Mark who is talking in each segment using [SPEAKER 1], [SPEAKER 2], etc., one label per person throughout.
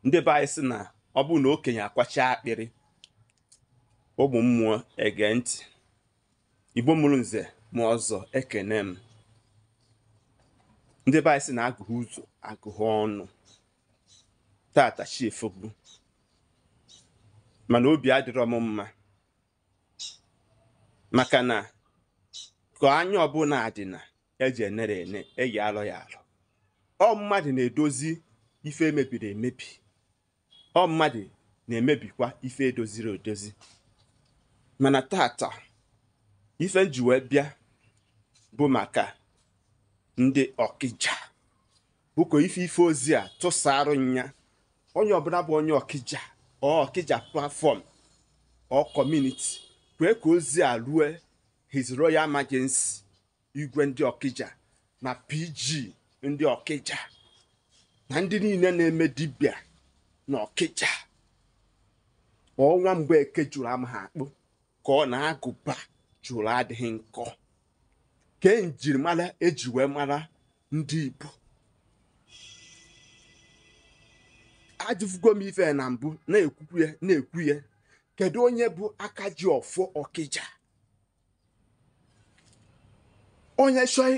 [SPEAKER 1] ndị be anyị sị na ọ bụ na okenye akwacha akpịrị ụmụ mmụọ ege ntị. Igbo mụrụ nze ma ọzọ ekene m. Ndị be anyị sị na agụghị ụzọ agụghị ọnụ. Tata chi efogbu mana obi adịrọ m mma maka na ka anya ọbụla dị na eji enere ene eyi alọ ya alọ. Ọ mmadụ na-edozi ife emebiri emebi, ọ mmadụ na-emebikwa ife edoziri edozi. Mana tata ife nji wee bịa bụ maka ndị Okija, bụkwa ife ozi a tụsarụ nya onye ọbụla bụ onye Okija Okija platform or community, kwee ka ozi a rue His Royal Majesty Igwe ndị Okija na PG ndị Okija na ndị niile na-eme dibịa na Okija. Ọnwa mgbe eke jụrụ ama ha akpụ ka ọ na-agụba jụrụ adịghị nkọ. Ke njirimara eji wee mara ndị Igbo. Ajụfugo m ife na mbụ na-ekwu ya kedu onye bụ aka ji ọfọ Okija? Onye shoi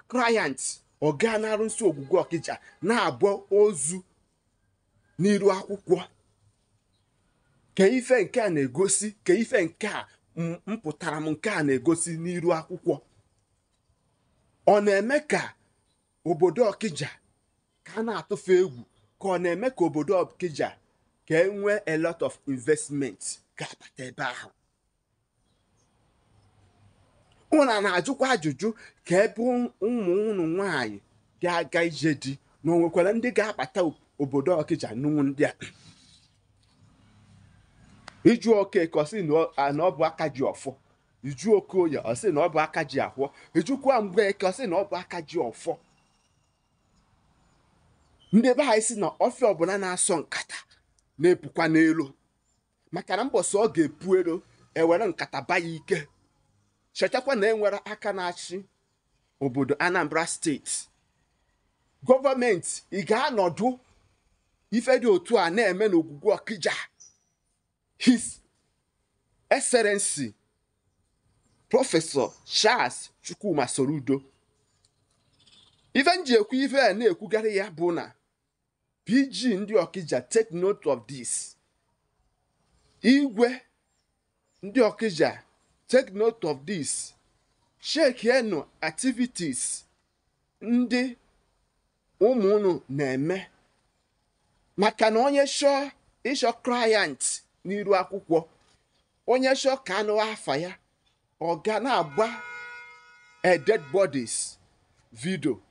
[SPEAKER 1] client ọ gaa na-arụ nso ogwugwu Okija na-abụ ozu n'iru akwụkwọ. Ke ife nke a na-egosi, ke ife nke a mpụtara m nke a na-egosi n'iru akwụkwọ. Ọ na-eme ka obodo Okija ka a na-atụfu egwu, ka ọ na-eme ka obodo Okija ka enwee a lot of investment ga-abata ebe ahụ. Ụna na-ajụkwa ajụjụ ka ebe ụmụ unu nwanyị ga-aga ije di na o nwekwara ndị ga-abata obodo Okija n'ụmụ ndị a. Iju oke ka ọ sị na ọ bụ aka ji ọfọ, iju Okoye ọ sị na ọ bụ aka ji ahụọ, ijukwa mgbe ka ọ sị na ọ bụ aka ji ọfọ. Ndị be anyị sị na ọfịa ọbụla na-asọ nkata na-epukwa n'elu, maka na mbọsị ọ ga-epu elu ewere nkata baya ike. Chetakwa na enwere aka na-achị obodo Anambra steeti. Gọọmenti ị ga-anọdụ ife dị otu a na-eme n'ogwugwu Okija. His Excellency Prọfesọ Charles Chukwuma Soludo. Ife nji ekwu ife a na-ekwugharị ya bụ na PG ndị Okija, take note of this. Igwe ndị Okija, take note of this. Check enu activities ndị ụmụ unu na-eme, maka na onye chọọ ịchọ client n'iru akwụkwọ, onye chọọ ka anụ afa ya, ọ ga na-agba dead bodies video.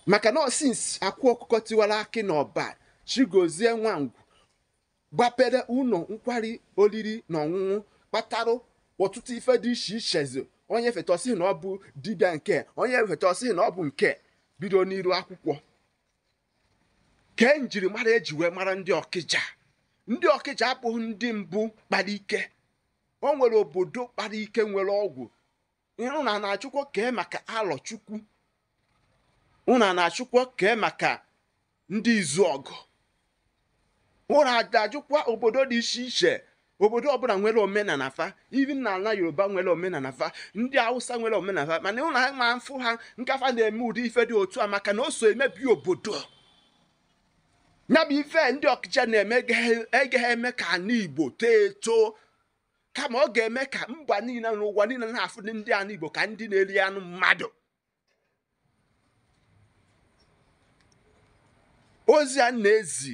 [SPEAKER 1] Maka na since akwụ ọkụkọ tiwara akị na ọba, Chigozie Nwangwu gbapere ụlọ nkwari olili na ọṅụṅụ kpatarụ ọtụtụ ife dị iche iche. Onye fetọsị na ọ bụ dibịa nke, onye fetọsị na ọ bụ nke, bido n'iru akwụkwọ. Ke njirimara eji wee mara ndị Okija. Ndị Okija abụghị ndị mbụ kpara ike. O nwere obodo kpara ike nwere ọgwụ. Ịhụ na na-achụkwa kee maka Alọchukwu, ụna na-achụkwa kee maka ndị izu ọgụ. Ụna ajụkwa obodo dị iche iche. Obodo ọbụla nwere omenala fa, even na ala Yoruba nwere omenala fa, ndị Hausa nwere omenala fa, mana ụna ha ma mfụ ha nkafa na-eme ụdị ife dị otu a maka na o so emebi obodo. Ya bụ ife ndị Okija na-eme egeghị eme ka ana Igbo too eto, kama ọ ga-eme ka mba niile n'ụwa niile na-afụ ndị ana Igbo ka ndị na-eri anụ mmadụ. Ozi a na-ezi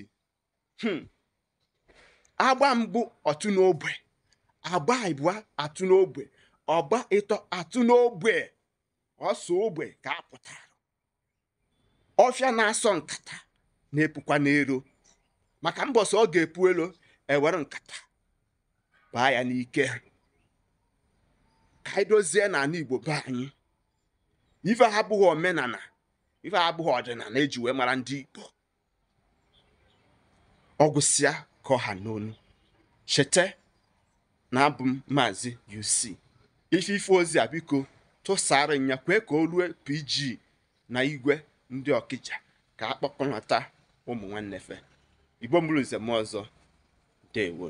[SPEAKER 1] agba mbụ ọtụ n'ogbe, agba ịbụa atụ n'ogbe, ọgba ịtọ atụ n'ogbe. Ọsọ ogbe ka a pụtara. Ọfịa na-asọ nkata na-epukwa n'elu, maka mbọsị ọ ga-epu elu ewere nkata baa ya n'ike. Ka anyị dozie n'ala Igbo be anyị. Ife ha abụghị omenala, ife ha abụghị ọdịnala eji wee mara ndị Igbo. Ọgwụsịa ka ọha n'onu. Cheta na abụ m Mazi-UC. Ife ozi a biko tụsara nya kwee ka o rue PG na Igwe ndị Okija. ka akpọkọnata ụmụ nwanne fe. Igbo mbụrụ nze m ọzọ, ndewo.